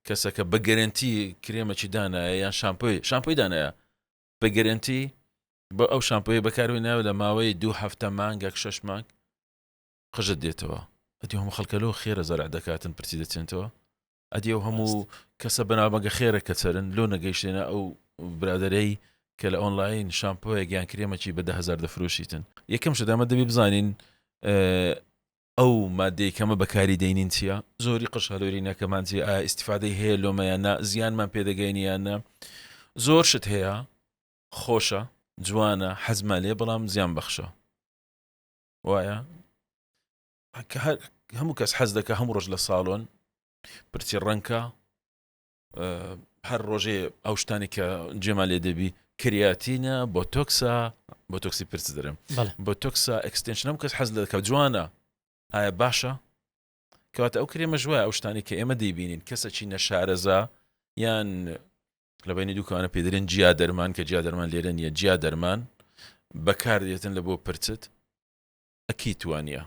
کەسەکە بە گەرنتی کرێمەی دانایە یان شامپۆی دانایە بە گەرنتی بە ئەو شامپۆی بەکارەوەی ناوە لە ماوەی 2 هەفتە مانگێک 6 مانگ قژت دێتەوە ئەدی هەموو خەڵکەلەوە خێرە زەرع دەکاتن پرسی دەچێنەوە ئەدی ئەو هەموو کەسە بەناوبەگە خێرە کە چەرن لۆ نەگەیشتێنە ئەو برادەرەی کە لە ئۆنلاین شامپۆیە گیان کرێمەکی بە 10,000 دەفرۆشیتن یەکەم شدامە دەبی بزانین ئەو مادەی کەمە بەکاری دەینین چییە زۆری قش هەلۆری نەکەمانجی ئایا ئیسیفادەی هەیە لۆمەیانە زیانمان پێدەگەینیانە زۆر شت هەیە خۆشە جوانە حەزمە لێ بەڵام زیان بەخشە وایە هەموو کەس حەز دەکە هەموو ڕۆژ لە ساڵۆن پرچی ڕەنکە هەر ڕۆژێ ئەو شتانی کە جێما لێ دەبی کریاتینە بۆ تۆکسی پرس دەرم بۆ تۆکسا ئەکستنشن کەس حەز دەکە جوانە ئایا باشە کەواتە ئەو کرێمە ژوایە ئەو شتانی کە ئێمە دەیبینین کەسێکی نەشارەزا یان لە بینی دووکانە پێدرێن جیا دەرمان کە جیا دەرمان لێرە نیە جیا دەرمان بەکار دێتن لە بۆ پرچت ئەکی توانیە